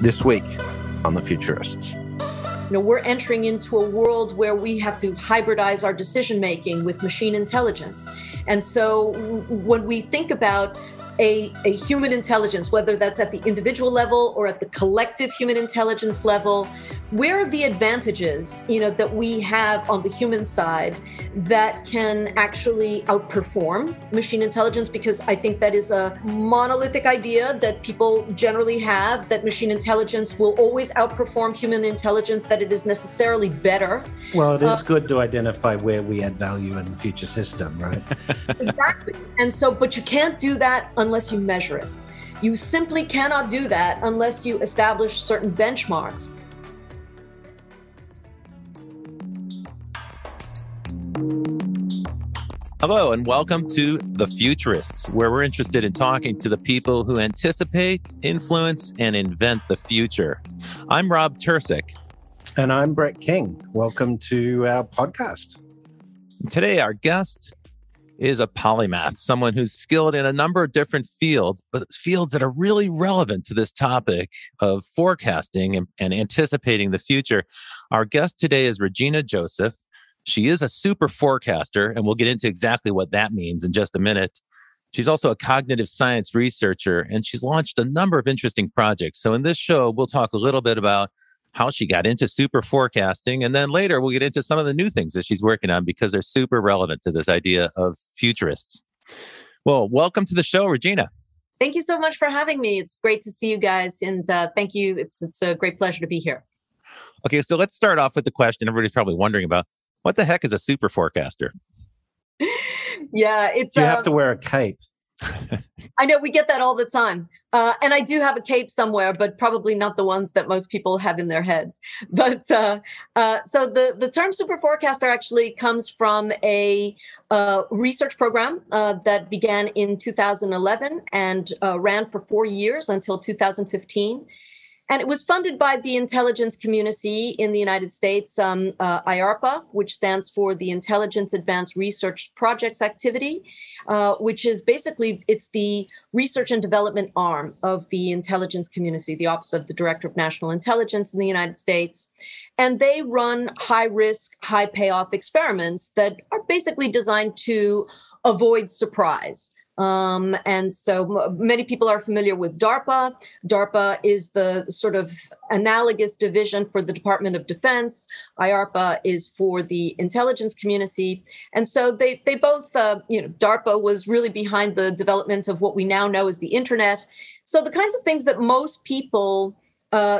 This week on The Futurists. We're entering into a world where we have to hybridize our decision-making with machine intelligence. And so when we think about a human intelligence, whether that's at the individual level or at the collective human intelligence level, where are the advantages, that we have on the human side that can actually outperform machine intelligence? Because I think that is a monolithic idea that people generally have, that machine intelligence will always outperform human intelligence, that it is necessarily better. Well, it is good to identify where we add value in the future system, right? Exactly. And so, but you can't do that unless you measure it. You simply cannot do that unless you establish certain benchmarks. Hello, and welcome to The Futurists, where we're interested in talking to the people who anticipate, influence, and invent the future. I'm Rob Tercek. And I'm Brett King. Welcome to our podcast. Today, our guest is a polymath, someone who's skilled in a number of different fields, but fields that are really relevant to this topic of forecasting and anticipating the future. Our guest today is Regina Joseph. She is a super forecaster, and we'll get into exactly what that means in just a minute. She's also a cognitive science researcher, and she's launched a number of interesting projects. So in this show, we'll talk a little bit about how she got into super forecasting, and then later we'll get into some of the new things that she's working on because they're super relevant to this idea of futurists. Well, welcome to the show, Regina. Thank you so much for having me. It's great to see you guys, and thank you. It's a great pleasure to be here. Okay, so let's start off with the question everybody's probably wondering about. What the heck is a super forecaster? Yeah, it's... You have to wear a cape. I know, we get that all the time. And I do have a cape somewhere, but probably not the ones that most people have in their heads. But so the term super forecaster actually comes from a research program that began in 2011 and ran for 4 years until 2015. And it was funded by the intelligence community in the United States, IARPA, which stands for the Intelligence Advanced Research Projects Activity, which is basically, it's the research and development arm of the intelligence community, the Office of the Director of National Intelligence in the United States. And they run high-risk, high-payoff experiments that are basically designed to avoid surprise. And so many people are familiar with DARPA. DARPA is the sort of analogous division for the Department of Defense. IARPA is for the intelligence community. And so they both, DARPA was really behind the development of what we now know as the internet. So the kinds of things that most people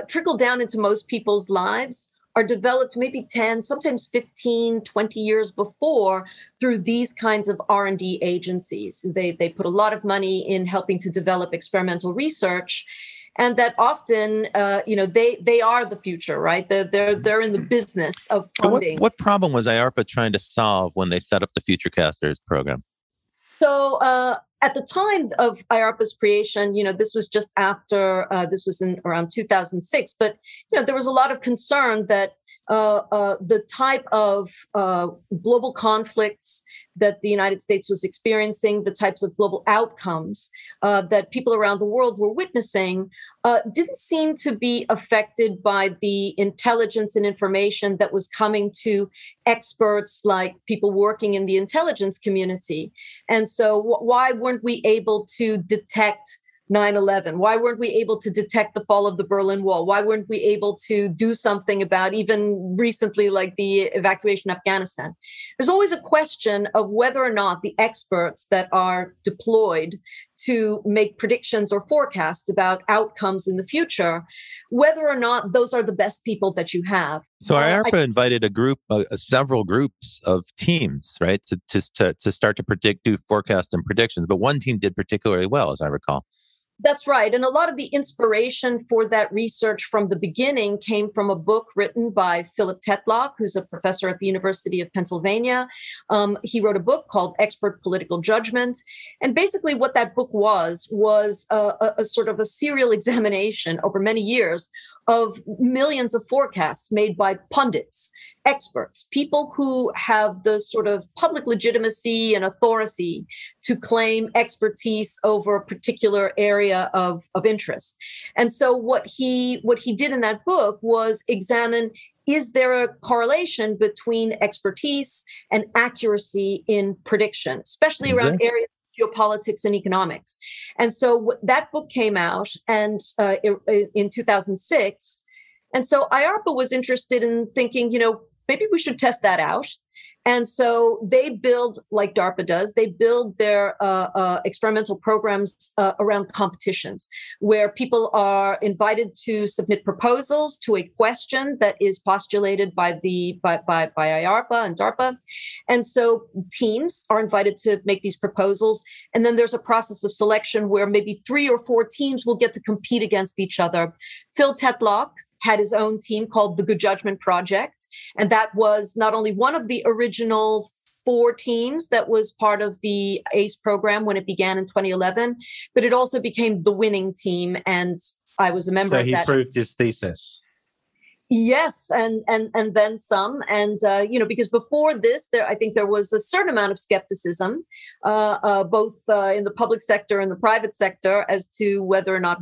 trickle down into most people's lives are developed maybe 10, sometimes 15, 20 years before through these kinds of R&D agencies. They put a lot of money in helping to develop experimental research, and that often, they are the future, right? They're in the business of funding. So what problem was IARPA trying to solve when they set up the Futurecasters program? So at the time of IARPA's creation, this was just after, this was in around 2006, but, there was a lot of concern that the type of global conflicts that the United States was experiencing, the types of global outcomes that people around the world were witnessing, didn't seem to be affected by the intelligence and information that was coming to experts like people working in the intelligence community. And so why weren't we able to detect 9/11? Why weren't we able to detect the fall of the Berlin Wall? Why weren't we able to do something about even recently, like the evacuation of Afghanistan? There's always a question of whether or not the experts that are deployed to make predictions or forecasts about outcomes in the future, whether or not those are the best people that you have. So IARPA invited a group, several groups of teams, right, to start to do forecasts and predictions. But one team did particularly well, as I recall. That's right. And a lot of the inspiration for that research from the beginning came from a book written by Philip Tetlock, who's a professor at the University of Pennsylvania. He wrote a book called Expert Political Judgment. And basically what that book was a sort of a serial examination over many years of millions of forecasts made by pundits, experts, people who have the sort of public legitimacy and authority to claim expertise over a particular area of interest. And so what he did in that book was examine, is there a correlation between expertise and accuracy in prediction, especially around areas of geopolitics and economics? And so that book came out and in 2006. And so IARPA was interested in thinking, maybe we should test that out. And so they build, like DARPA does, they build their experimental programs around competitions, where people are invited to submit proposals to a question that is postulated by IARPA and DARPA. And so teams are invited to make these proposals. And then there's a process of selection where maybe 3 or 4 teams will get to compete against each other. Phil Tetlock had his own team called the Judgement Project. And that was not only one of the original 4 teams that was part of the ACE program when it began in 2011, but it also became the winning team. And I was a member of that. So he proved his thesis. Yes, and then some, and because before this, I think there was a certain amount of skepticism, both in the public sector and the private sector, as to whether or not,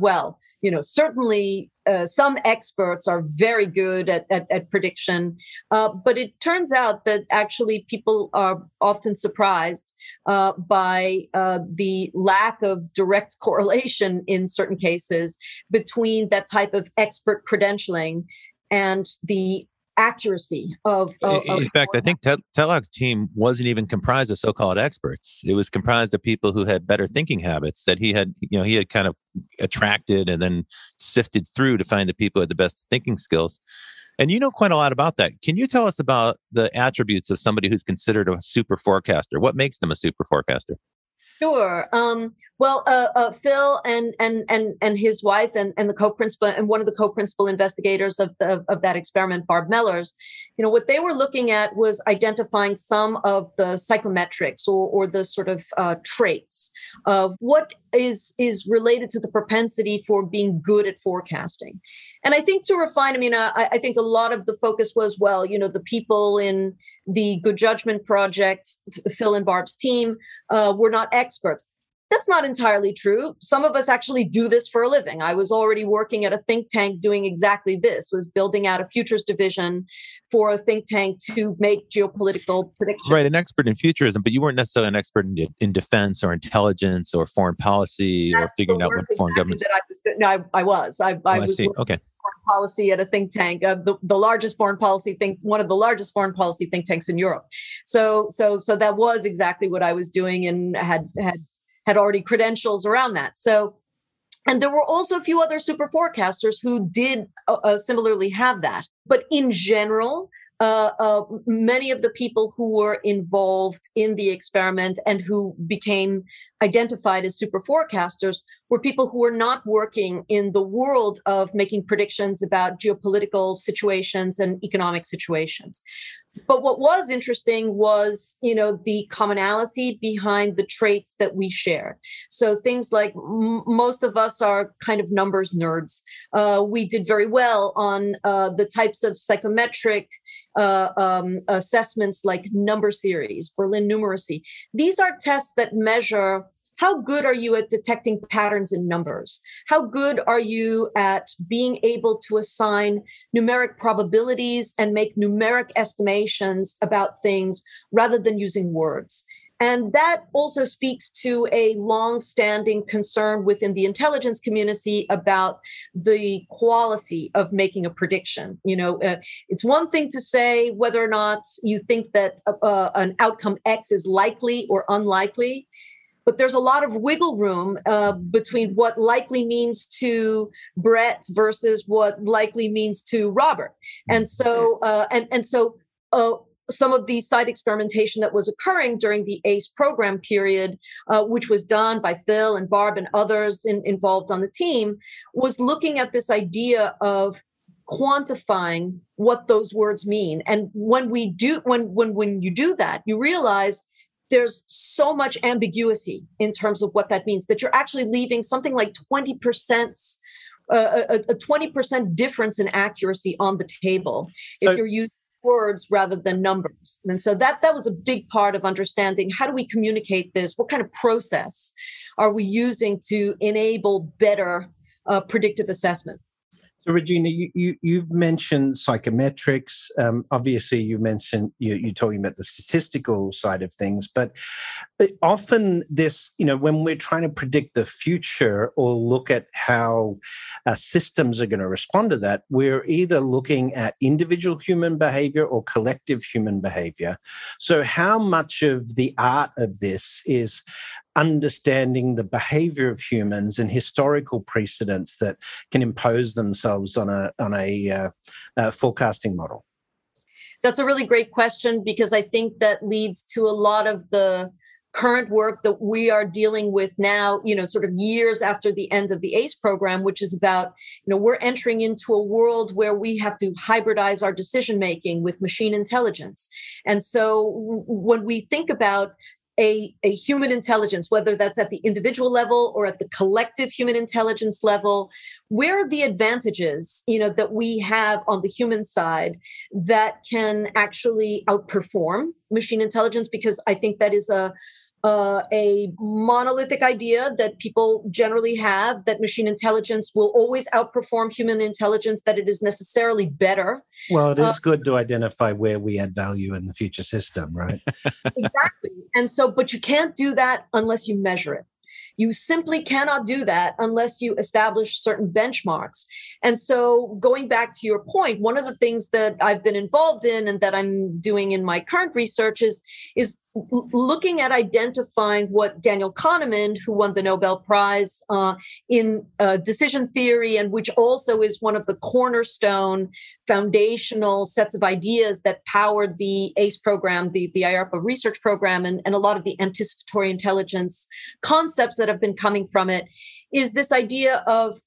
certainly some experts are very good at prediction, but it turns out that actually people are often surprised by the lack of direct correlation in certain cases between that type of expert credentialing and the accuracy of in fact, I think Tetlock's team wasn't even comprised of so-called experts. It was comprised of people who had better thinking habits that he had kind of attracted and then sifted through to find the people with the best thinking skills. And you know quite a lot about that. Can you tell us about the attributes of somebody who's considered a super forecaster? What makes them a super forecaster? Sure. Phil and his wife and the co-principal and one of the co-principal investigators of that experiment, Barb Mellers, what they were looking at was identifying some of the psychometrics or the sort of traits of what is related to the propensity for being good at forecasting. And I think to refine, I think a lot of the focus was, the people in the Good Judgement Project, Phil and Barb's team, were not experts. That's not entirely true. Some of us actually do this for a living. I was already working at a think tank doing exactly this, was building out a futures division for a think tank to make geopolitical predictions. Right, an expert in futurism, but you weren't necessarily an expert in defense or intelligence or foreign policy or figuring out what foreign governments. I was. I was see. Okay. Foreign policy at a think tank, the largest foreign policy one of the largest foreign policy think tanks in Europe. So that was exactly what I was doing and had already credentials around that. So, and there were also a few other super forecasters who did similarly have that. But in general, many of the people who were involved in the experiment and who became identified as super forecasters were people who were not working in the world of making predictions about geopolitical situations and economic situations. But what was interesting was, the commonality behind the traits that we shared. So things like most of us are kind of numbers nerds. We did very well on the types of psychometric assessments like number series, Berlin numeracy. These are tests that measure how good are you at detecting patterns in numbers? How good are you at being able to assign numeric probabilities and make numeric estimations about things rather than using words? And that also speaks to a long-standing concern within the intelligence community about the quality of making a prediction. It's one thing to say whether or not you think that an outcome X is likely or unlikely. But there's a lot of wiggle room between what likely means to Brett versus what likely means to Robert. And so, some of the site experimentation that was occurring during the ACE program period, which was done by Phil and Barb and others involved on the team, was looking at this idea of quantifying what those words mean. And when you do that, you realize there's so much ambiguity in terms of what that means that you're actually leaving something like 20% a 20% difference in accuracy on the table if you're using words rather than numbers. And so that was a big part of understanding how do we communicate this? What kind of process are we using to enable better predictive assessment? So, Regina, you've mentioned psychometrics. Obviously, you mentioned you're talking about the statistical side of things, but often this, when we're trying to predict the future or look at how systems are going to respond to that, we're either looking at individual human behavior or collective human behavior. So, how much of the art of this is understanding the behavior of humans and historical precedents that can impose themselves on a forecasting model? That's a really great question, because I think that leads to a lot of the current work that we are dealing with now, sort of years after the end of the ACE program, which is about, we're entering into a world where we have to hybridize our decision making with machine intelligence. And so when we think about a human intelligence, whether that's at the individual level or at the collective human intelligence level, where are the advantages, that we have on the human side that can actually outperform machine intelligence? Because I think that is a monolithic idea that people generally have, that machine intelligence will always outperform human intelligence, that it is necessarily better. Well, it is good to identify where we add value in the future system, right? Exactly. And so, but you can't do that unless you measure it. You simply cannot do that unless you establish certain benchmarks. And so going back to your point, one of the things that I've been involved in and that I'm doing in my current research is looking at identifying what Daniel Kahneman, who won the Nobel Prize in decision theory, and which also is one of the cornerstone foundational sets of ideas that powered the ACE program, the IARPA research program, and a lot of the anticipatory intelligence concepts that have been coming from it, is this idea of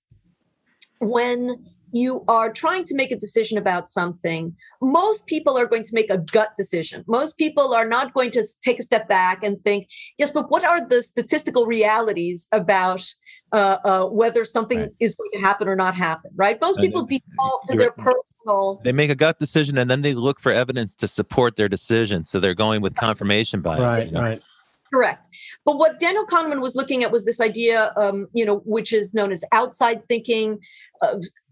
when you are trying to make a decision about something, most people are going to make a gut decision. Most people are not going to take a step back and think, yes, but what are the statistical realities about whether something is going to happen or not happen, right? Most people default to their personal... They make a gut decision and then they look for evidence to support their decision. So they're going with confirmation bias. Right. Correct. But what Daniel Kahneman was looking at was this idea, which is known as outside thinking.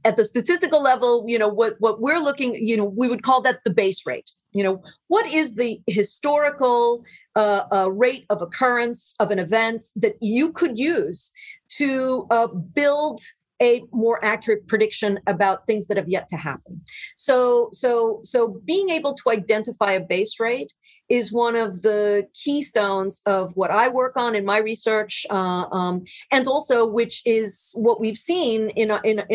At the statistical level, what we're looking, we would call that the base rate. What is the historical rate of occurrence of an event that you could use to build a more accurate prediction about things that have yet to happen? So being able to identify a base rate is one of the keystones of what I work on in my research, and also which is what we've seen in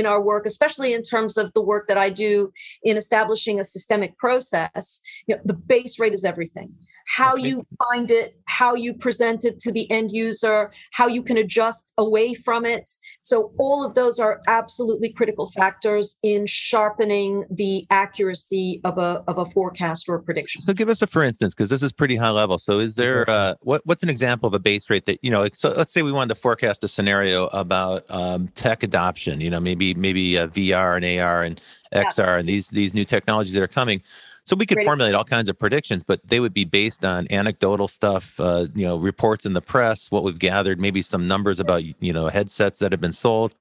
our work, especially in terms of the work that I do in establishing a systemic process. The base rate is everything. How you find it, how you present it to the end user, how you can adjust away from it. So all of those are absolutely critical factors in sharpening the accuracy of a forecast or a prediction. So give us a for instance, because this is pretty high level. So is there what's an example of a base rate that, so let's say we wanted to forecast a scenario about tech adoption, maybe VR and AR and XR and these new technologies that are coming. So we could formulate all kinds of predictions, but they would be based on anecdotal stuff, reports in the press, what we've gathered, maybe some numbers about, headsets that have been sold.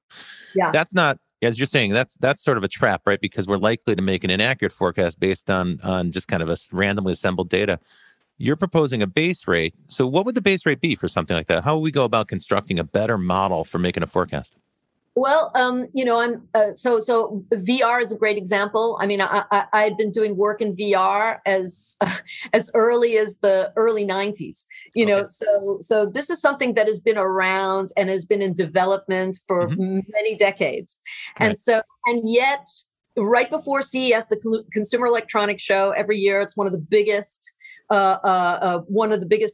Yeah. That's not, as you're saying, that's sort of a trap, right? Because we're likely to make an inaccurate forecast based on just kind of a randomly assembled data. You're proposing a base rate. So what would the base rate be for something like that? How would we go about constructing a better model for making a forecast? Well, so VR is a great example. I mean, I had been doing work in VR as early as the early 90s, so this is something that has been around and has been in development for many decades. And yet right before CES, the Consumer Electronics Show, every year, it's one of the biggest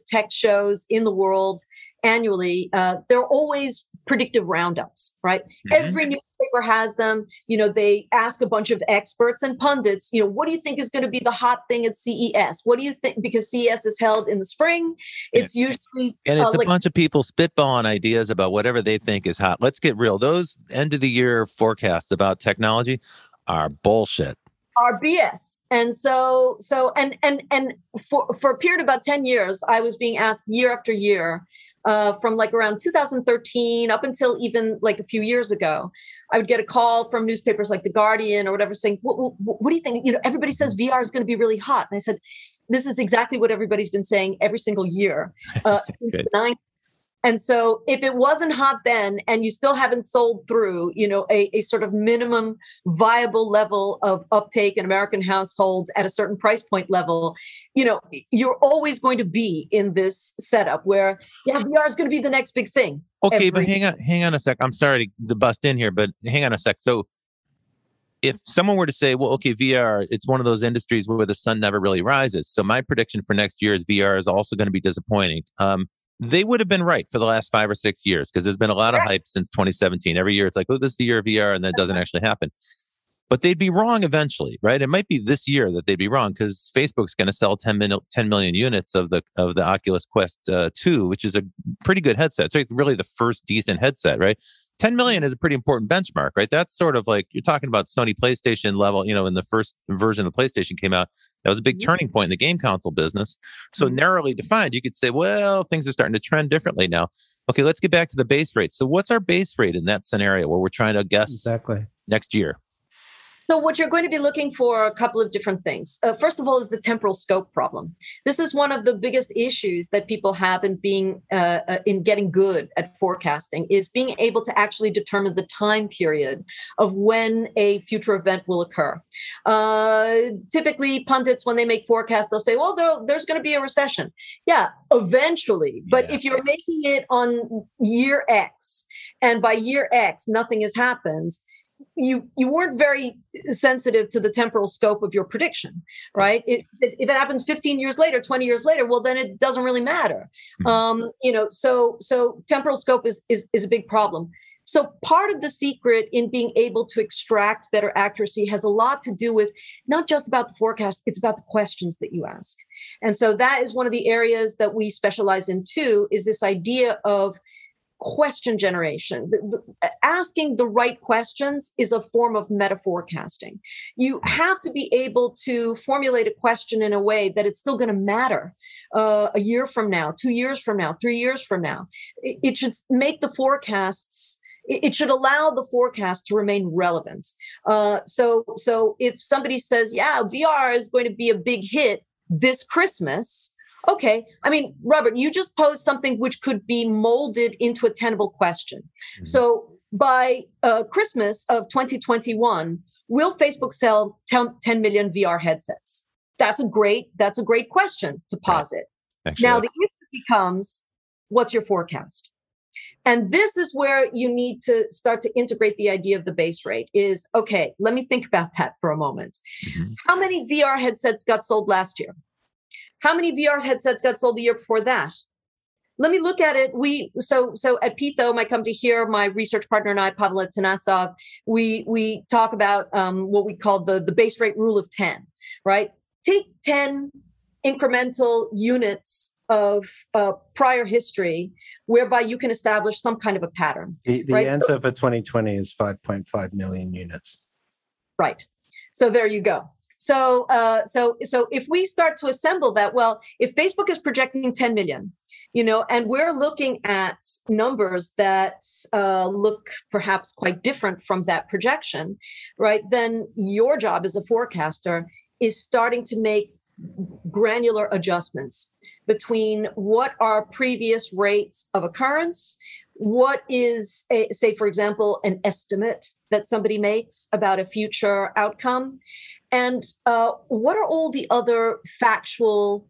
tech shows in the world annually. They're always predictive roundups, right? Every newspaper has them. They ask a bunch of experts and pundits, what do you think is going to be the hot thing at CES? What do you think? Because CES is held in the spring. It's usually... And it's a bunch of people spitballing ideas about whatever they think is hot. Let's get real. Those end of the year forecasts about technology are bullshit. Are BS. And so for a period of about 10 years, I was being asked year after year, from like around 2013 up until even like a few years ago, I would get a call from newspapers like The Guardian or whatever saying, what do you think? Everybody says VR is going to be really hot. And I said, this is exactly what everybody's been saying every single year since the 90s. And so if it wasn't hot then, and you still haven't sold through, a sort of minimum viable level of uptake in American households at a certain price point level, you're always going to be in this setup where, VR is going to be the next big thing. Okay, but hang on a sec. I'm sorry to bust in here, but hang on a sec. So if someone were to say, well, okay, VR, it's one of those industries where the sun never really rises. So my prediction for next year is VR is also going to be disappointing. They would have been right for the last 5 or 6 years because there's been a lot of hype since 2017. Every year it's like, oh, this is the year of VR, and that doesn't actually happen. But they'd be wrong eventually, right? It might be this year that they'd be wrong because Facebook's going to sell 10 million units of the Oculus Quest 2, which is a pretty good headset. It's really the first decent headset, right? 10 million is a pretty important benchmark, right? That's sort of like, you're talking about Sony PlayStation level, in the first version of the PlayStation came out, that was a big turning point in the game console business. So narrowly defined, you could say, well, things are starting to trend differently now. Okay, let's get back to the base rate. So what's our base rate in that scenario where we're trying to guess next year? So what you're going to be looking for, a couple of different things. First of all, is the temporal scope problem. This is one of the biggest issues that people have in being in getting good at forecasting, is being able to actually determine the time period of when a future event will occur. Typically, pundits, when they make forecasts, they'll say, well, there's going to be a recession. Yeah, eventually. But if you're making it on year X, and by year X, nothing has happened, you weren't very sensitive to the temporal scope of your prediction, right? If it happens 15 years later, 20 years later, well, then it doesn't really matter. So temporal scope is a big problem. So part of the secret in being able to extract better accuracy has a lot to do with not just about the forecast, it's about the questions that you ask. And so that is one of the areas that we specialize in too, is this idea of question generation. Asking the right questions is a form of meta forecasting. You have to be able to formulate a question in a way that it's still going to matter a year from now, 2 years from now, 3 years from now. It should make the forecasts, it should allow the forecast to remain relevant. So if somebody says, VR is going to be a big hit this Christmas, okay. I mean, Robert, you just posed something which could be molded into a tenable question. Mm-hmm. So by Christmas of 2021, will Facebook sell 10 million VR headsets? That's a great question to posit. Right. Now, the issue becomes, what's your forecast? And this is where you need to start to integrate the idea of the base rate is, okay, let me think about that for a moment. Mm-hmm. How many VR headsets got sold last year? How many VR headsets got sold the year before that? Let me look at it. So at Pytho, my company here, my research partner and I, Pavel Tanasov, we talk about what we call the base rate rule of 10, right? Take 10 incremental units of prior history, whereby you can establish some kind of a pattern. The right? answer for 2020 is 5.5 million units. Right. So there you go. So if we start to assemble that, well, if Facebook is projecting 10 million, and we're looking at numbers that look perhaps quite different from that projection, right? Then your job as a forecaster is starting to make granular adjustments between what are previous rates of occurrence, what is, say, for example, an estimate that somebody makes about a future outcome, and what are all the other factual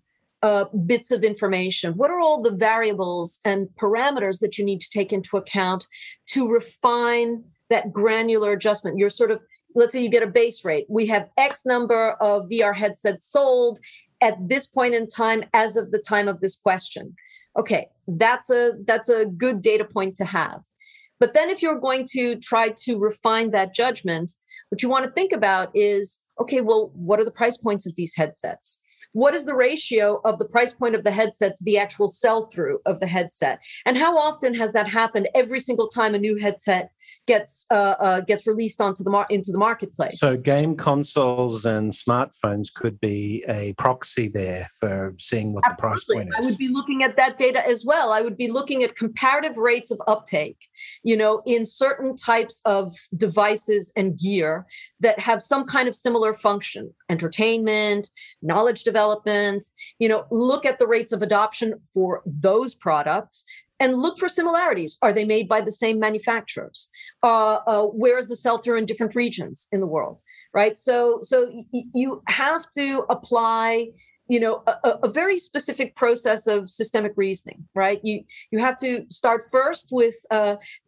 bits of information? What are all the variables and parameters that you need to take into account to refine that granular adjustment? You're sort of, let's say you get a base rate. We have X number of VR headsets sold at this point in time as of the time of this question. Okay, that's a good data point to have. But then if you're going to try to refine that judgment, what you want to think about is, okay, well, what are the price points of these headsets? What is the ratio of the price point of the headset to the actual sell-through of the headset? And how often has that happened every single time a new headset gets released into the marketplace? So game consoles and smartphones could be a proxy there for seeing what the price point is. I would be looking at that data as well. I would be looking at comparative rates of uptake, in certain types of devices and gear that have some kind of similar function, entertainment, knowledge development, look at the rates of adoption for those products and look for similarities. Are they made by the same manufacturers? Where's the sell-through in different regions in the world, right? So you have to apply a very specific process of systemic reasoning, right? You have to start first with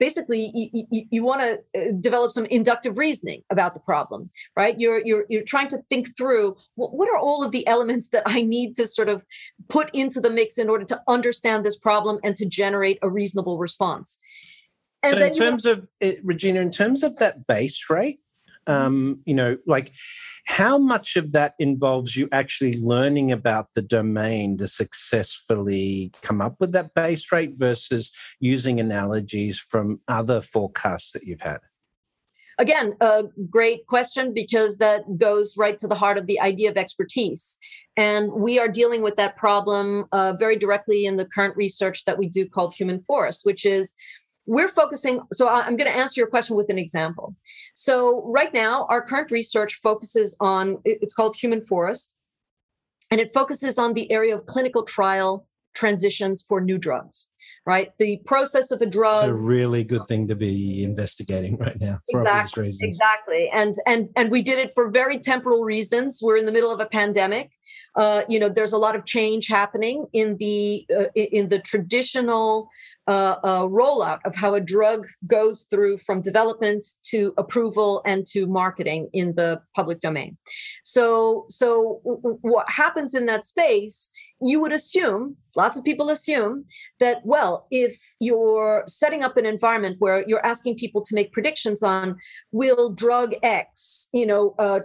basically you want to develop some inductive reasoning about the problem, right? You're trying to think through what are all of the elements that I need to sort of put into the mix in order to understand this problem and to generate a reasonable response. And so in terms of Regina, in terms of that base rate, how much of that involves you actually learning about the domain to successfully come up with that base rate versus using analogies from other forecasts that you've had? Again, a great question, because that goes right to the heart of the idea of expertise. And we are dealing with that problem very directly in the current research that we do called Human Forest, which is we're focusing. So I'm going to answer your question with an example. So right now, our current research focuses on, it's called Human Forest, and it focuses on the area of clinical trial transitions for new drugs, right? The process of a drug. It's a really good thing to be investigating right now for obvious reasons. Exactly. And we did it for very temporal reasons. We're in the middle of a pandemic. There's a lot of change happening in the traditional rollout of how a drug goes through from development to approval and to marketing in the public domain. So what happens in that space, you would assume, lots of people assume that, well, if you're setting up an environment where you're asking people to make predictions on will drug X,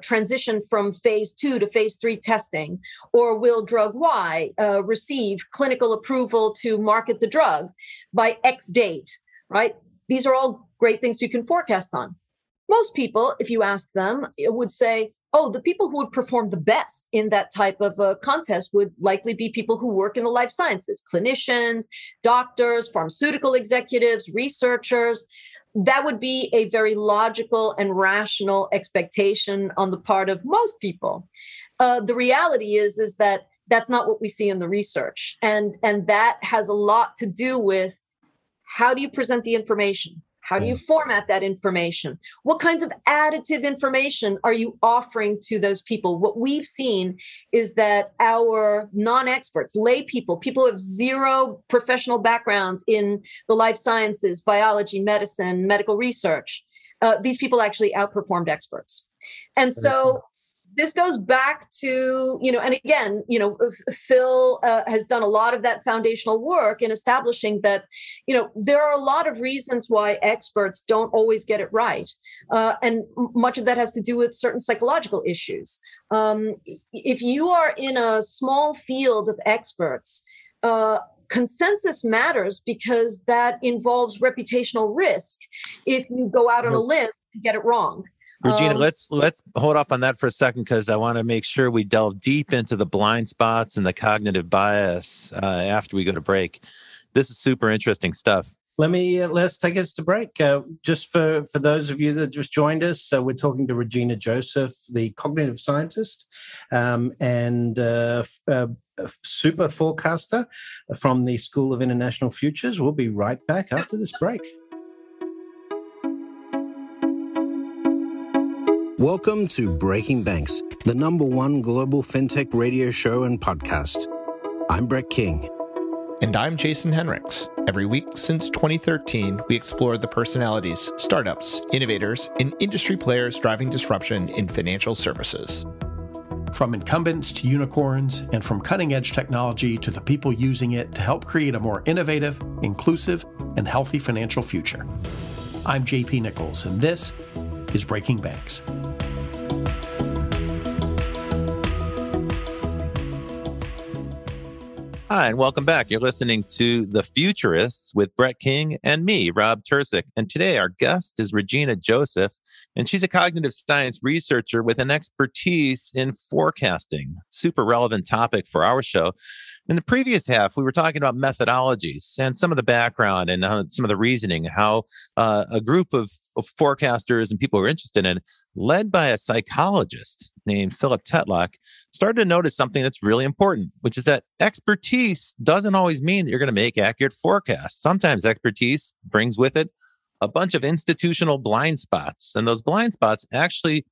transition from phase 2 to phase 3 testing, or will drug Y receive clinical approval to market the drug by X date, right? These are all great things you can forecast on. Most people, if you ask them, would say, oh, the people who would perform the best in that type of a contest would likely be people who work in the life sciences, clinicians, doctors, pharmaceutical executives, researchers. That would be a very logical and rational expectation on the part of most people. The reality is that that's not what we see in the research. And that has a lot to do with how do you present the information? How do you format that information? What kinds of additive information are you offering to those people? What we've seen is that our non-experts, lay people who have zero professional backgrounds in the life sciences, biology, medicine, medical research, these people actually outperformed experts. And so this goes back to, and again, Phil has done a lot of that foundational work in establishing that, there are a lot of reasons why experts don't always get it right. And much of that has to do with certain psychological issues. If you are in a small field of experts, consensus matters because that involves reputational risk if you go out on a limb and get it wrong. Regina, let's hold off on that for a second, because I want to make sure we delve deep into the blind spots and the cognitive bias after we go to break. This is super interesting stuff. Let's take us to break. Just for those of you that just joined us, we're talking to Regina Joseph, the cognitive scientist and super forecaster from the School of International Futures. We'll be right back after this break. Welcome to Breaking Banks, the #1 global fintech radio show and podcast. I'm Brett King. And I'm Jason Henricks. Every week since 2013, we explore the personalities, startups, innovators, and industry players driving disruption in financial services. From incumbents to unicorns, and from cutting-edge technology to the people using it to help create a more innovative, inclusive, and healthy financial future. I'm JP Nichols, and this is Breaking Banks. Hi, and welcome back. You're listening to The Futurists with Brett King and me, Rob Tercek. And today our guest is Regina Joseph, and she's a cognitive science researcher with an expertise in forecasting. Super relevant topic for our show. In the previous half, we were talking about methodologies and some of the background and some of the reasoning, how a group of forecasters and people who are interested in it, led by a psychologist named Philip Tetlock, started to notice something that's really important, which is that expertise doesn't always mean that you're going to make accurate forecasts. Sometimes expertise brings with it a bunch of institutional blind spots. And those blind spots actually,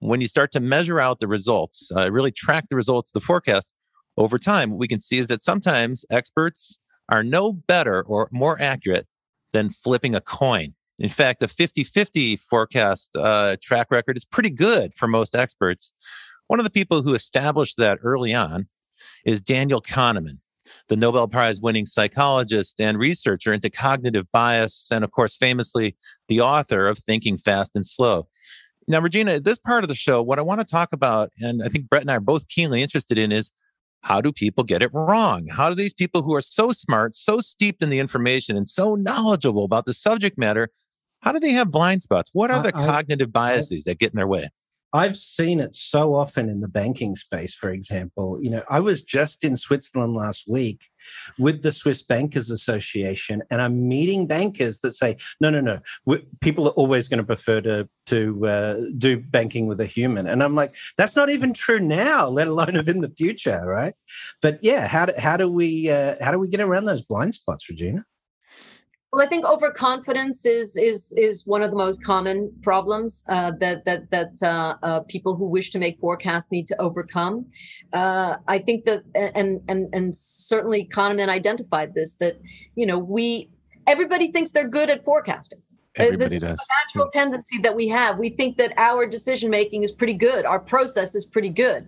when you start to measure out the results, really track the results of the forecast over time, what we can see is that sometimes experts are no better or more accurate than flipping a coin. In fact, the 50-50 forecast track record is pretty good for most experts. One of the people who established that early on is Daniel Kahneman, the Nobel Prize-winning psychologist and researcher into cognitive bias, and of course, famously, the author of Thinking Fast and Slow. Now, Regina, this part of the show, what I want to talk about, and I think Brett and I are both keenly interested in, is how do people get it wrong? How do these people who are so smart, so steeped in the information, and so knowledgeable about the subject matter, how do they have blind spots? What are the cognitive biases that get in their way? I've seen it so often in the banking space, for example. I was just in Switzerland last week with the Swiss Bankers Association, and I'm meeting bankers that say, no, people are always going to prefer to do banking with a human. And I'm like, that's not even true now, let alone in the future, right? But yeah, how do we get around those blind spots, Regina? Well, I think overconfidence is one of the most common problems that people who wish to make forecasts need to overcome. I think that, and certainly Kahneman identified this, that everybody thinks they're good at forecasting. Everybody does. A natural tendency that we have. We think that our decision making is pretty good. Our process is pretty good.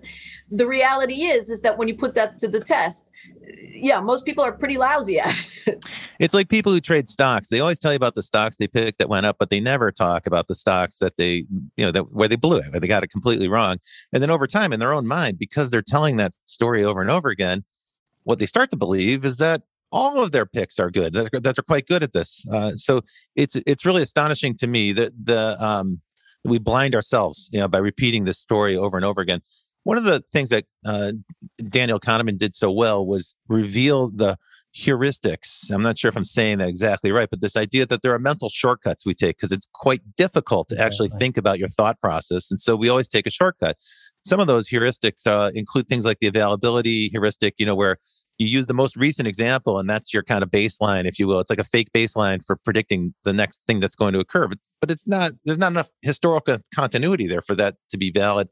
The reality is that when you put that to the test, most people are pretty lousy at it. It's like people who trade stocks. They always tell you about the stocks they picked that went up, but they never talk about the stocks that where they blew it, where they got it completely wrong. And then over time, in their own mind, because they're telling that story over and over again, what they start to believe is that all of their picks are good, that they're quite good at this. So it's really astonishing to me that we blind ourselves, by repeating this story over and over again. One of the things that Daniel Kahneman did so well was reveal the heuristics. I'm not sure if I'm saying that exactly right, but this idea that there are mental shortcuts we take because it's quite difficult to actually think about your thought process. And so we always take a shortcut. Some of those heuristics include things like the availability heuristic, where you use the most recent example, and that's your kind of baseline, if you will. It's like a fake baseline for predicting the next thing that's going to occur. But it's not. There's not enough historical continuity there for that to be valid.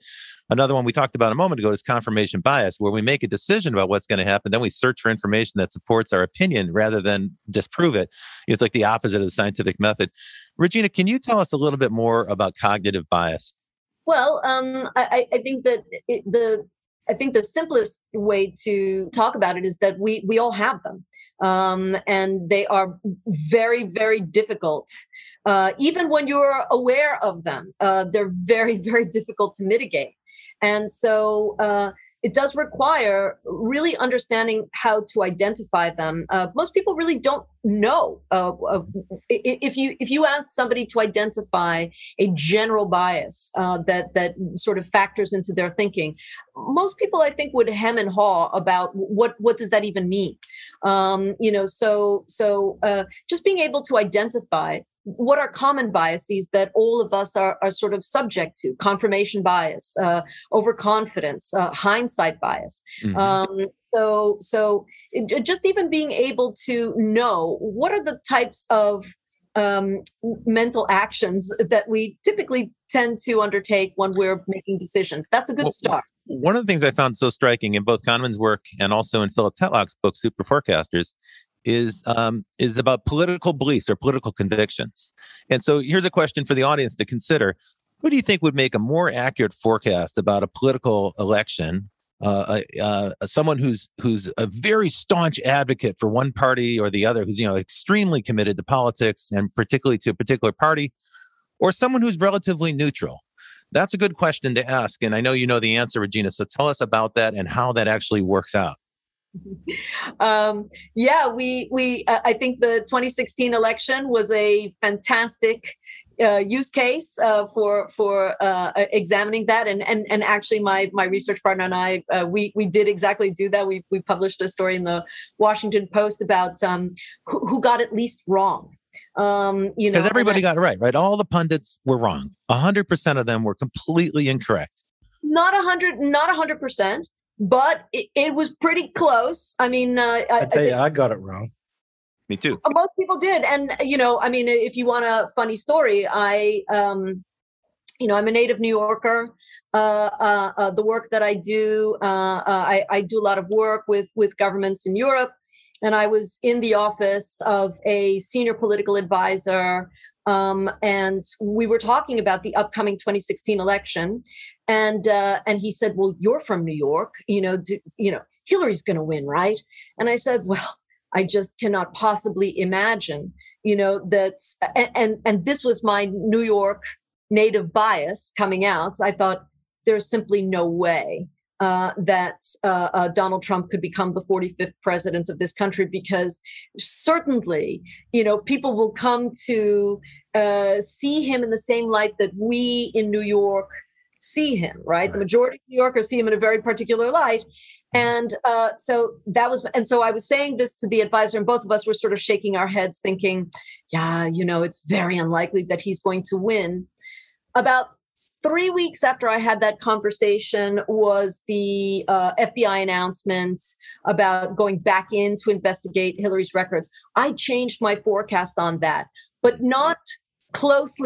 Another one we talked about a moment ago is confirmation bias, where we make a decision about what's going to happen, then we search for information that supports our opinion rather than disprove it. It's like the opposite of the scientific method. Regina, can you tell us a little bit more about cognitive bias? Well, I think that the simplest way to talk about it is that we all have them. And they are very, very difficult. Even when you're aware of them, they're very, very difficult to mitigate. And so it does require really understanding how to identify them. Most people really don't know. If you ask somebody to identify a general bias that sort of factors into their thinking, most people, I think, would hem and haw about what does that even mean. So just being able to identify what are common biases that all of us are sort of subject to: confirmation bias, overconfidence, hindsight bias. Mm-hmm. So just even being able to know what are the types of mental actions that we typically tend to undertake when we're making decisions. That's a good start. One of the things I found so striking in both Kahneman's work and also in Philip Tetlock's book, Superforecasters, is about political beliefs or political convictions. And so here's a question for the audience to consider. Who do you think would make a more accurate forecast about a political election someone who's a very staunch advocate for one party or the other, who's extremely committed to politics and particularly to a particular party, or someone who's relatively neutral? That's a good question to ask, and I know you know the answer, Regina. So tell us about that and how that actually works out. I think the 2016 election was a fantastic use case for examining that, and actually my research partner and I we did exactly do that. We published a story in the Washington Post about who got it least wrong. Because everybody got it right? All the pundits were wrong. 100% of them were completely incorrect. Not 100%. But it was pretty close. I mean, I tell you, I got it wrong. Me too. Most people did. And, if you want a funny story, I'm a native New Yorker. The work that I do, I do a lot of work with governments in Europe. And I was in the office of a senior political advisor. And we were talking about the upcoming 2016 election. And he said, well, you're from New York, Hillary's going to win, right? And I said, well, I just cannot possibly imagine, that, and this was my New York native bias coming out. I thought there's simply no way that Donald Trump could become the 45th president of this country, because certainly, people will come to see him in the same light that we in New York see him, right? The majority of New Yorkers see him in a very particular light. And so I was saying this to the advisor, and both of us were sort of shaking our heads thinking, it's very unlikely that he's going to win. About 3 weeks after I had that conversation was the FBI announcement about going back in to investigate Hillary's records. I changed my forecast on that, but not close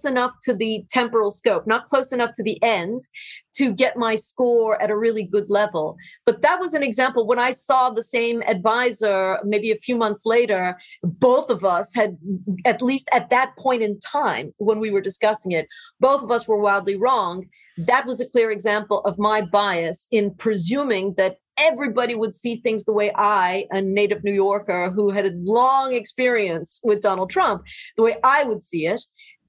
enough to the temporal scope, not close enough to the end to get my score at a really good level. But that was an example. When I saw the same advisor, maybe a few months later, both of us had, at least at that point in time when we were discussing it, both of us were wildly wrong. That was a clear example of my bias in presuming that everybody would see things the way I, a native New Yorker who had a long experience with Donald Trump, the way I would see it.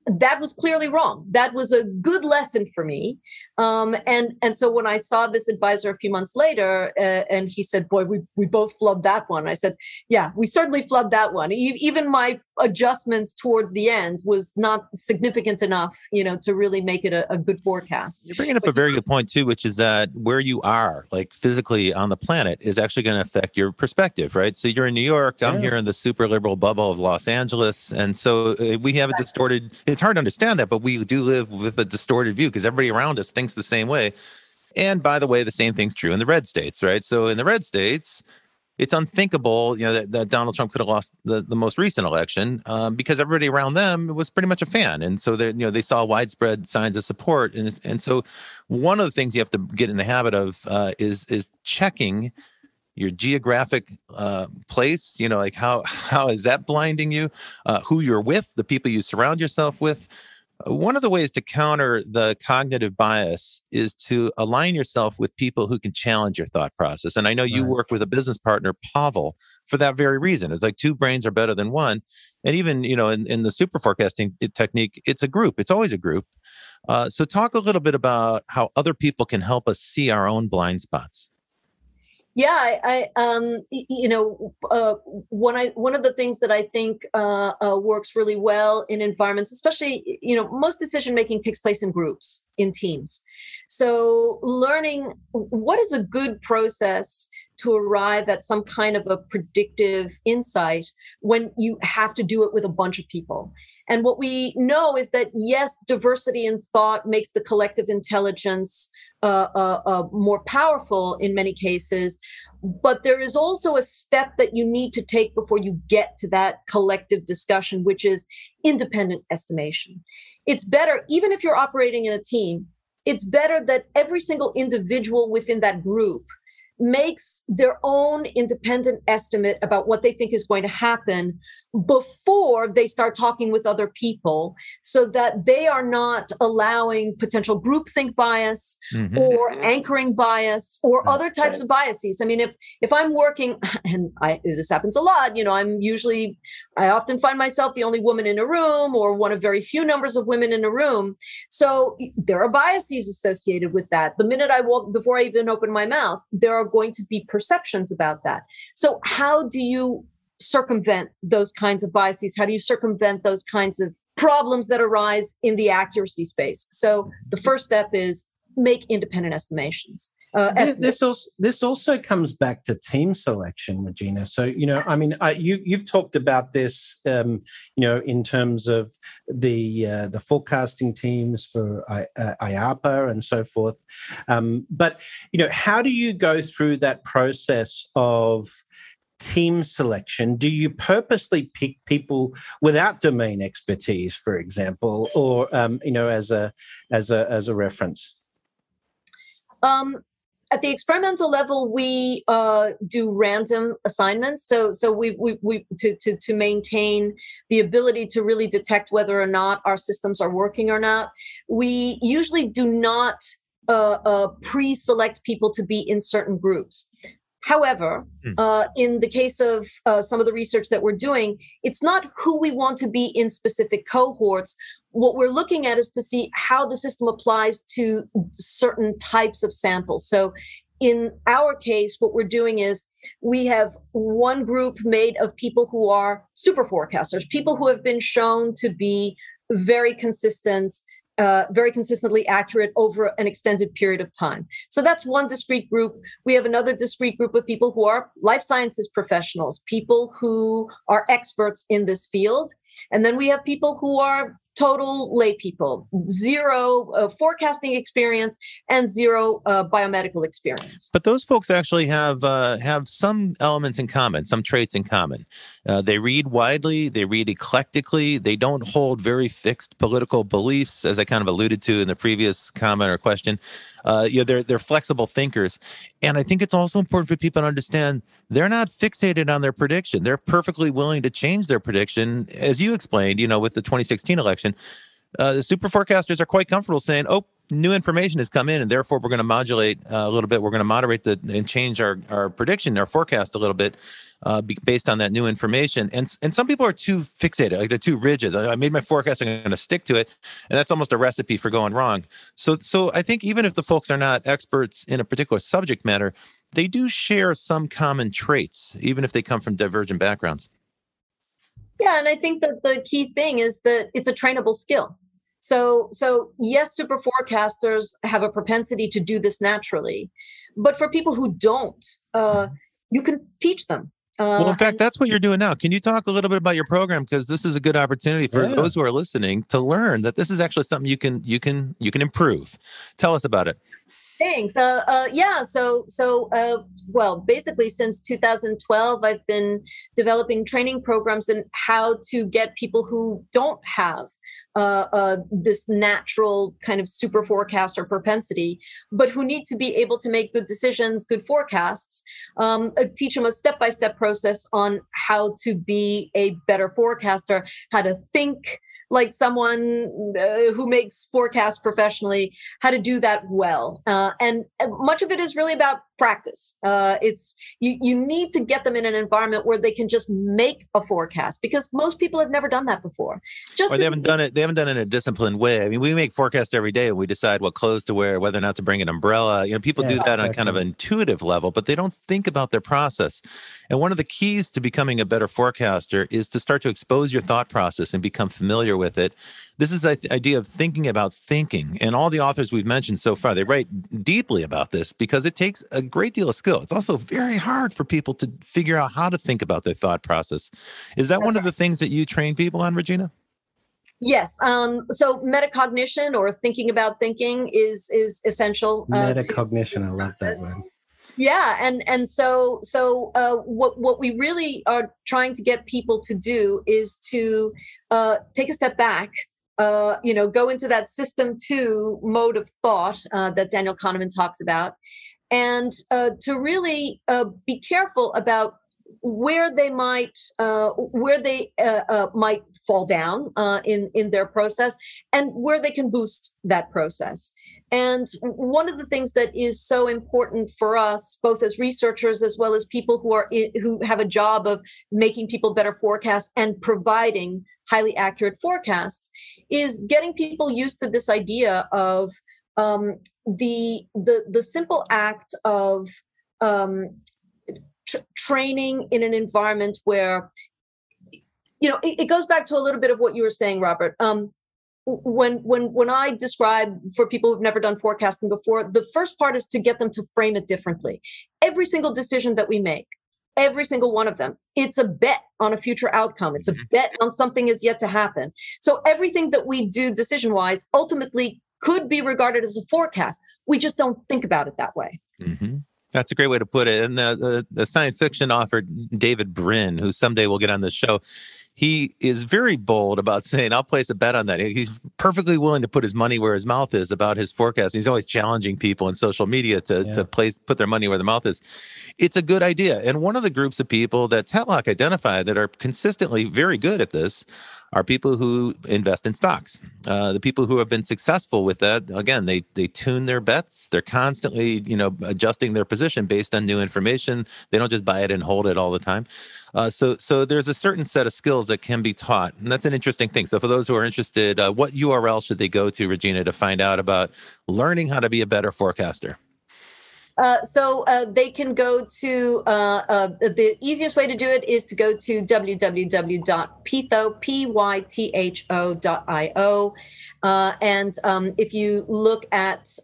That was clearly wrong. That was a good lesson for me. And so when I saw this advisor a few months later, and he said, boy, we both flubbed that one. I said, yeah, we certainly flubbed that one. Even my adjustments towards the end was not significant enough, to really make it a good forecast. You're bringing up a very good point too, which is that where you are, like physically on the planet, is actually going to affect your perspective, right? So you're in New York, I'm here in the super liberal bubble of Los Angeles. And so we have a distorted, it's hard to understand that, but we do live with a distorted view because everybody around us thinks the same way. And by the way, the same thing's true in the red states, right? So in the red states, it's unthinkable, that Donald Trump could have lost the most recent election because everybody around them was pretty much a fan. And so they saw widespread signs of support. And so one of the things you have to get in the habit of is checking your geographic place, like how is that blinding you, who you're with, the people you surround yourself with. One of the ways to counter the cognitive bias is to align yourself with people who can challenge your thought process. And I know you work with a business partner, Pavel, for that very reason. It's like two brains are better than one. And even, in the Superforecasting technique, it's a group. It's always a group. So talk a little bit about how other people can help us see our own blind spots. Yeah, one of the things that I think works really well in environments, especially, most decision making takes place in groups, in teams. So learning what is a good process to arrive at some kind of a predictive insight when you have to do it with a bunch of people. And what we know is that, yes, diversity in thought makes the collective intelligence more powerful in many cases, but there is also a step that you need to take before you get to that collective discussion, which is independent estimation. It's better, even if you're operating in a team, it's better that every single individual within that group makes their own independent estimate about what they think is going to happen before they start talking with other people, so that they are not allowing potential groupthink bias or anchoring bias or other types of biases. I mean, if I'm working, and this happens a lot, I often find myself the only woman in a room or one of very few numbers of women in a room. So there are biases associated with that. The minute I walk, before I even open my mouth, there are going to be perceptions about that. So how do you circumvent those kinds of biases? How do you circumvent those kinds of problems that arise in the accuracy space? So the first step is make independent estimations. This also comes back to team selection, Regina. So, you've talked about this, in terms of the forecasting teams for IARPA and so forth. But, how do you go through that process of team selection? Do you purposely pick people without domain expertise, for example, or as a reference? At the experimental level, we do random assignments. So we to maintain the ability to really detect whether or not our systems are working or not. We usually do not pre-select people to be in certain groups. However, in the case of some of the research that we're doing, it's not who we want to be in specific cohorts. What we're looking at is to see how the system applies to certain types of samples. So in our case, what we're doing is we have one group made of people who are super forecasters, people who have been shown to be very consistently accurate over an extended period of time. So that's one discrete group. We have another discrete group of people who are life sciences professionals, people who are experts in this field. And then we have people who are total lay people, zero forecasting experience and zero biomedical experience. But those folks actually have some elements in common, some traits in common. They read widely, they read eclectically, they don't hold very fixed political beliefs, as I kind of alluded to in the previous comment or question. They're flexible thinkers. And I think it's also important for people to understand they're not fixated on their prediction. They're perfectly willing to change their prediction. As you explained, with the 2016 election, the super forecasters are quite comfortable saying, new information has come in, and therefore we're going to modulate a little bit. We're going to moderate and change our prediction, our forecast a little bit based on that new information. And some people are too fixated, like they're too rigid. I made my forecast, I'm going to stick to it. And that's almost a recipe for going wrong. So I think even if the folks are not experts in a particular subject matter, they do share some common traits, even if they come from divergent backgrounds. Yeah, and I think that the key thing is that it's a trainable skill. So yes, super forecasters have a propensity to do this naturally, but for people who don't, you can teach them. Well, in fact, that's what you're doing now. Can you talk a little bit about your program? Because this is a good opportunity for those who are listening to learn that this is actually something you can improve. Tell us about it. Thanks. Well, basically since 2012, I've been developing training programs in how to get people who don't have this natural kind of super forecaster propensity, but who need to be able to make good decisions, good forecasts, teach them a step-by-step process on how to be a better forecaster, how to think like someone who makes forecasts professionally, how to do that well. And much of it is really about practice. It's you need to get them in an environment where they can just make a forecast, because most people have never done that before. Or they haven't done it in a disciplined way. I mean, we make forecasts every day and we decide what clothes to wear, whether or not to bring an umbrella. People do that on a kind of intuitive level, but they don't think about their process. And one of the keys to becoming a better forecaster is to start to expose your thought process and become familiar with it. This is the idea of thinking about thinking. And all the authors we've mentioned so far, they write deeply about this because it takes a great deal of skill. It's also very hard for people to figure out how to think about their thought process. Is that one of the things that you train people on, Regina? Yes. So metacognition, or thinking about thinking, is essential. Metacognition, I love that word. Yeah, and so what we really are trying to get people to do is to take a step back, go into that system 2 mode of thought that Daniel Kahneman talks about, and to really be careful about where they might fall down in their process, and where they can boost that process. And one of the things that is so important for us, both as researchers as well as people who have a job of making people better forecasts and providing highly accurate forecasts, is getting people used to this idea of the simple act of training in an environment where, it goes back to a little bit of what you were saying, Robert. When I describe for people who've never done forecasting before, the first part is to get them to frame it differently. Every single decision that we make, every single one of them, it's a bet on a future outcome. It's a bet on something is yet to happen. So everything that we do decision-wise ultimately could be regarded as a forecast. We just don't think about it that way. Mm-hmm. That's a great way to put it. And the science fiction author, David Brin, who someday we'll get on this show, he is very bold about saying, I'll place a bet on that. He's perfectly willing to put his money where his mouth is about his forecast. He's always challenging people in social media to put their money where their mouth is. It's a good idea. And one of the groups of people that Tetlock identified that are consistently very good at this are people who invest in stocks. The people who have been successful with that, again, they tune their bets. They're constantly, adjusting their position based on new information. They don't just buy it and hold it all the time. So there's a certain set of skills that can be taught, and that's an interesting thing. So for those who are interested, what URL should they go to, Regina, to find out about learning how to be a better forecaster? So they can go to, the easiest way to do it is to go to www.pytho.io. And if you look at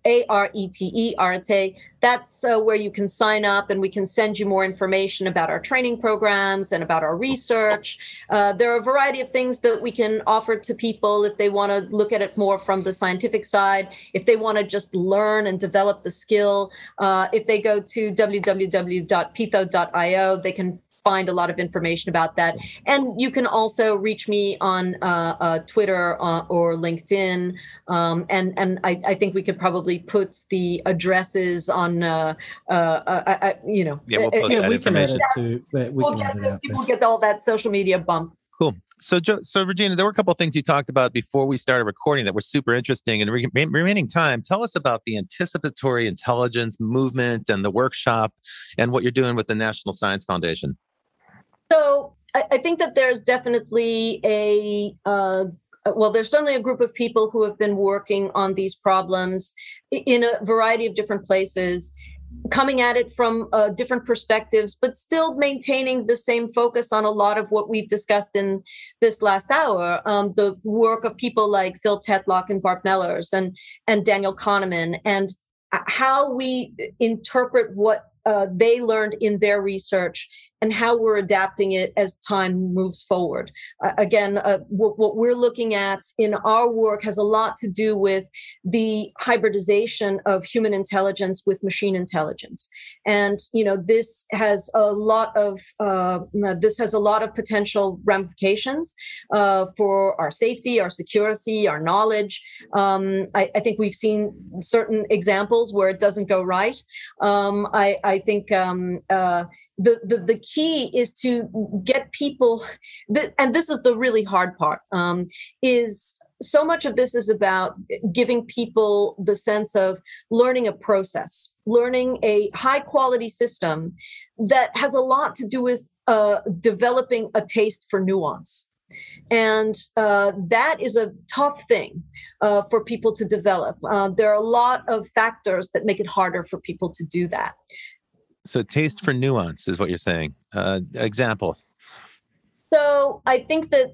ARETE, that's where you can sign up, and we can send you more information about our training programs and about our research. There are a variety of things that we can offer to people if they want to look at it more from the scientific side, if they want to just learn and develop the skill. If they go to www.pytho.io, they can find a lot of information about that. And you can also reach me on Twitter or LinkedIn. And I think we could probably put the addresses on, we'll post that information. People get all that social media bump. Cool. So Regina, there were a couple of things you talked about before we started recording that were super interesting. And remaining time, tell us about the anticipatory intelligence movement and the workshop and what you're doing with the National Science Foundation. So I think that there's definitely there's certainly a group of people who have been working on these problems in a variety of different places, coming at it from different perspectives, but still maintaining the same focus on a lot of what we've discussed in this last hour. The work of people like Phil Tetlock and Bart Mellers and Daniel Kahneman, and how we interpret what they learned in their research and how we're adapting it as time moves forward. Again, what we're looking at in our work has a lot to do with the hybridization of human intelligence with machine intelligence, and this has a lot of potential ramifications for our safety, our security, our knowledge. I think we've seen certain examples where it doesn't go right. I think the key is to get people, and this is the really hard part, is so much of this is about giving people the sense of learning a process, learning a high quality system that has a lot to do with developing a taste for nuance. And that is a tough thing for people to develop. There are a lot of factors that make it harder for people to do that. So taste for nuance is what you're saying. Example. So I think that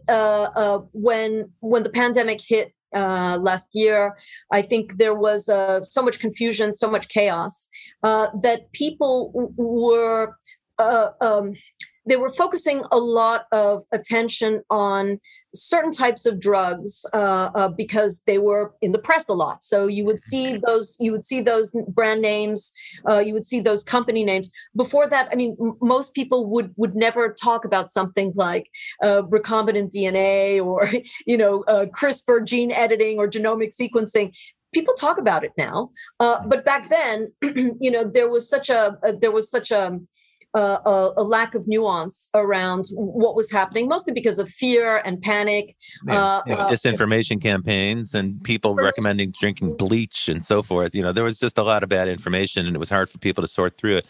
when the pandemic hit last year, I think there was so much confusion, so much chaos that people were they were focusing a lot of attention on certain types of drugs because they were in the press a lot. So you would see those brand names, you would see those company names. Before that, I mean, most people would never talk about something like recombinant DNA or CRISPR gene editing or genomic sequencing. people talk about it now, but back then, there was such a lack of nuance around what was happening, mostly because of fear and panic. Disinformation campaigns and people recommending drinking bleach and so forth. There was just a lot of bad information, and it was hard for people to sort through it.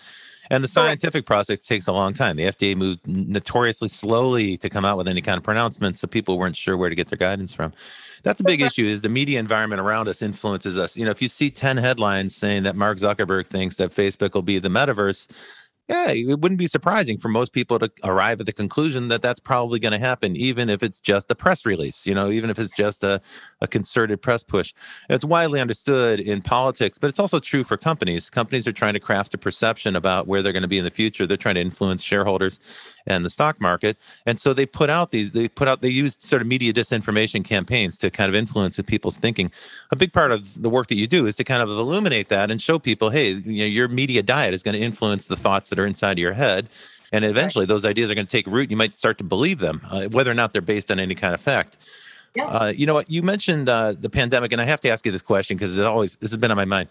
And the scientific process takes a long time. The FDA moved notoriously slowly to come out with any kind of pronouncements, so people weren't sure where to get their guidance from. That's a big issue, is the media environment around us influences us. If you see 10 headlines saying that Mark Zuckerberg thinks that Facebook will be the metaverse, yeah, it wouldn't be surprising for most people to arrive at the conclusion that that's probably going to happen, even if it's just a press release, even if it's just a concerted press push. It's widely understood in politics, but it's also true for companies. Companies are trying to craft a perception about where they're going to be in the future. They're trying to influence shareholders and the stock market. And so they use sort of media disinformation campaigns to kind of influence people's thinking. A big part of the work that you do is to kind of illuminate that and show people, hey, your media diet is going to influence the thoughts that are inside of your head. And eventually those ideas are going to take root. You might start to believe them, whether or not they're based on any kind of fact. Yeah. You know what? You mentioned the pandemic, and I have to ask you this question because this has been on my mind.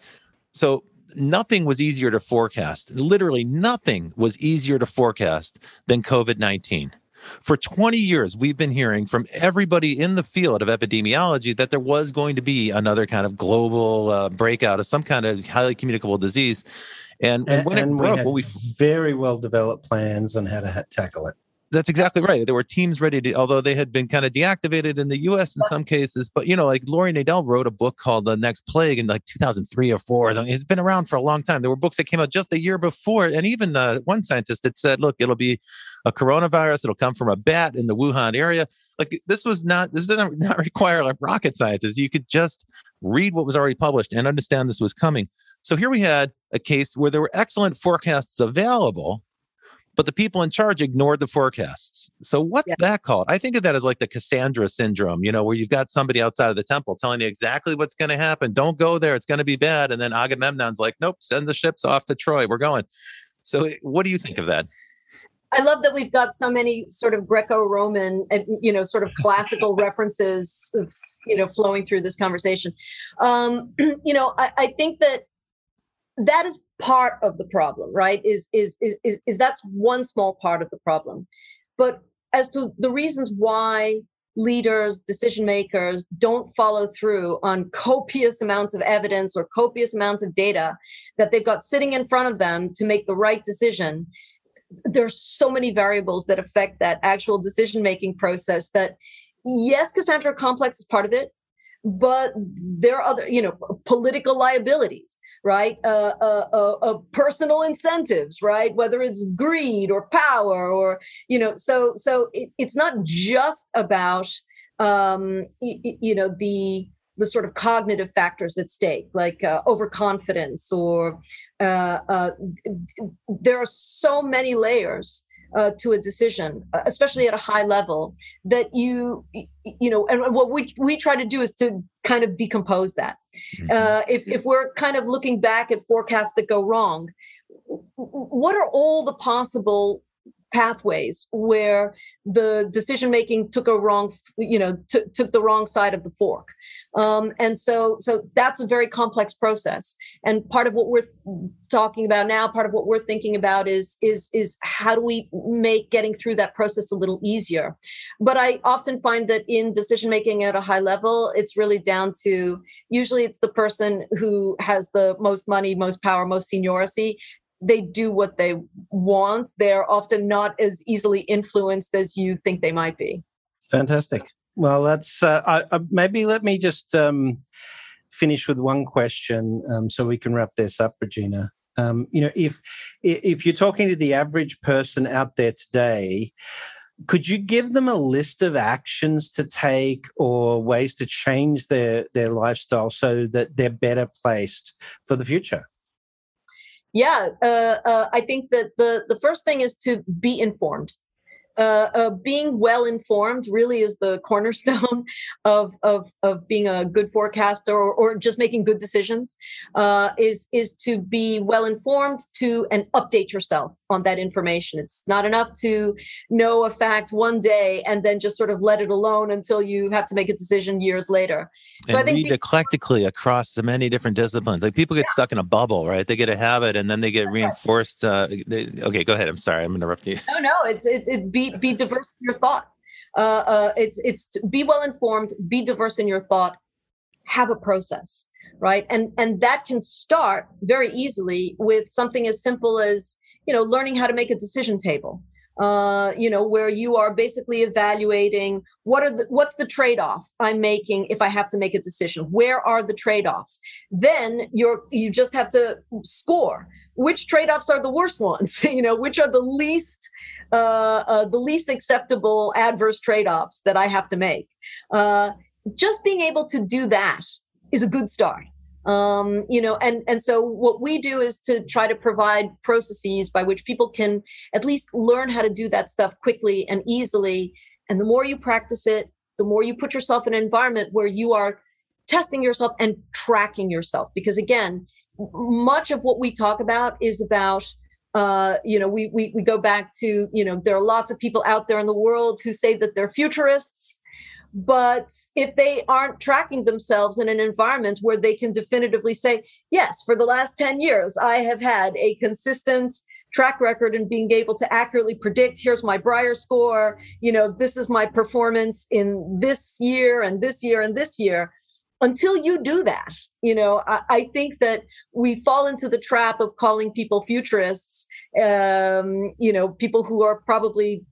So nothing was easier to forecast. Literally nothing was easier to forecast than COVID-19. For 20 years, we've been hearing from everybody in the field of epidemiology that there was going to be another kind of global breakout of some kind of highly communicable disease. And when it broke, we had very well developed plans on how to tackle it. That's exactly right. There were teams ready to, although they had been kind of deactivated in the U.S. in some cases. But, like Laurie Nadell wrote a book called The Next Plague in like 2003 or 4. It's been around for a long time. There were books that came out just a year before. And even one scientist had said, look, it'll be a coronavirus. It'll come from a bat in the Wuhan area. Like this doesn't require like rocket scientists. You could just read what was already published and understand this was coming. So here we had a case where there were excellent forecasts available, but the people in charge ignored the forecasts. So what's that called? I think of that as like the Cassandra syndrome, where you've got somebody outside of the temple telling you exactly what's going to happen. Don't go there. It's going to be bad. And then Agamemnon's like, nope, send the ships off to Troy. We're going. So what do you think of that? I love that we've got so many sort of Greco-Roman and, sort of classical references, flowing through this conversation. I think that is part of the problem, right? Is that's one small part of the problem. But as to the reasons why leaders, decision makers don't follow through on copious amounts of evidence or copious amounts of data that they've got sitting in front of them to make the right decision, there's so many variables that affect that actual decision-making process that, yes, Cassandra complex is part of it, but there are other, political liabilities, right? Personal incentives, right? Whether it's greed or power or, so it's not just about, the sort of cognitive factors at stake, like overconfidence or there are so many layers to a decision, especially at a high level, that and what we try to do is to kind of decompose that. If we're kind of looking back at forecasts that go wrong, what are all the possible pathways where the decision making took the wrong side of the fork, and so that's a very complex process. And part of what we're talking about now, part of what we're thinking about is how do we make getting through that process a little easier. But I often find that in decision making at a high level, it's really down to, usually it's the person who has the most money, most power, most seniority. They do what they want. They're often not as easily influenced as you think they might be. Fantastic. Well, that's maybe let me just finish with one question so we can wrap this up, Regina. If you're talking to the average person out there today, could you give them a list of actions to take or ways to change their lifestyle so that they're better placed for the future? Yeah, I think that the first thing is to be informed. being well informed really is the cornerstone of being a good forecaster or just making good decisions. Is to be well informed and update yourself on that information. It's not enough to know a fact one day and then just sort of let it alone until you have to make a decision years later. So and I think read eclectically across so many different disciplines. Like people get stuck in a bubble, right? They get a habit and then they get reinforced. Okay, go ahead. I'm sorry, I'm interrupting you. No, it's be diverse in your thought. It's be well informed, be diverse in your thought, have a process, right? And that can start very easily with something as simple as, learning how to make a decision table. Where you are basically evaluating what's the trade-off I'm making if I have to make a decision. Where are the trade-offs? Then you just have to score which trade-offs are the worst ones. Which are the least acceptable adverse trade-offs that I have to make. Just being able to do that is a good start. And so what we do is to try to provide processes by which people can at least learn how to do that stuff quickly and easily. And the more you practice it, the more you put yourself in an environment where you are testing yourself and tracking yourself. Because again, much of what we talk about is about, we go back to, there are lots of people out there in the world who say that they're futurists. But if they aren't tracking themselves in an environment where they can definitively say, yes, for the last 10 years, I have had a consistent track record in being able to accurately predict, here's my Breyer score, this is my performance in this year and this year and this year. Until you do that, I think that we fall into the trap of calling people futurists, people who are probably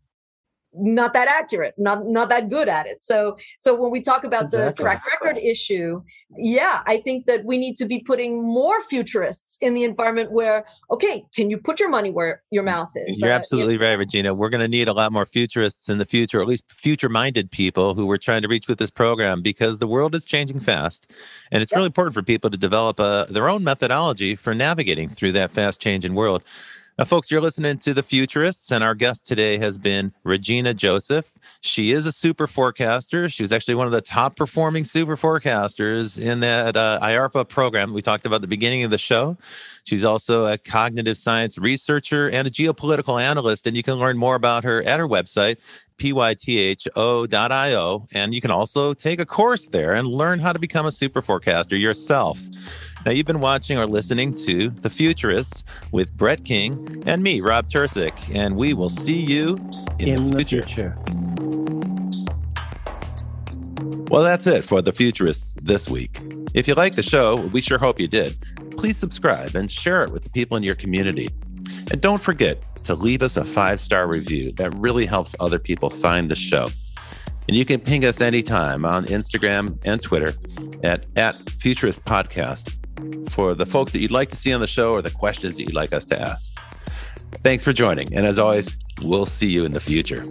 not that accurate, not that good at it. So when we talk about the track record issue, I think that we need to be putting more futurists in the environment where, okay, can you put your money where your mouth is? You're absolutely right, Regina. We're going to need a lot more futurists in the future, or at least future-minded people who we're trying to reach with this program, because the world is changing fast. And it's really important for people to develop their own methodology for navigating through that fast-changing world. Now, folks, you're listening to The Futurists, and our guest today has been Regina Joseph. She is a super forecaster. She was actually one of the top performing super forecasters in that IARPA program we talked about at the beginning of the show. She's also a cognitive science researcher and a geopolitical analyst, and you can learn more about her at her website, pytho.io, and you can also take a course there and learn how to become a super forecaster yourself. Now, you've been watching or listening to The Futurists with Brett King and me, Rob Tercek, and we will see you in the future. Well, that's it for The Futurists this week. If you like the show, we sure hope you did. Please subscribe and share it with the people in your community. And don't forget to leave us a 5-star review. That really helps other people find the show. And you can ping us anytime on Instagram and Twitter at Futurist Podcast for the folks that you'd like to see on the show or the questions that you'd like us to ask. Thanks for joining. And as always, we'll see you in the future.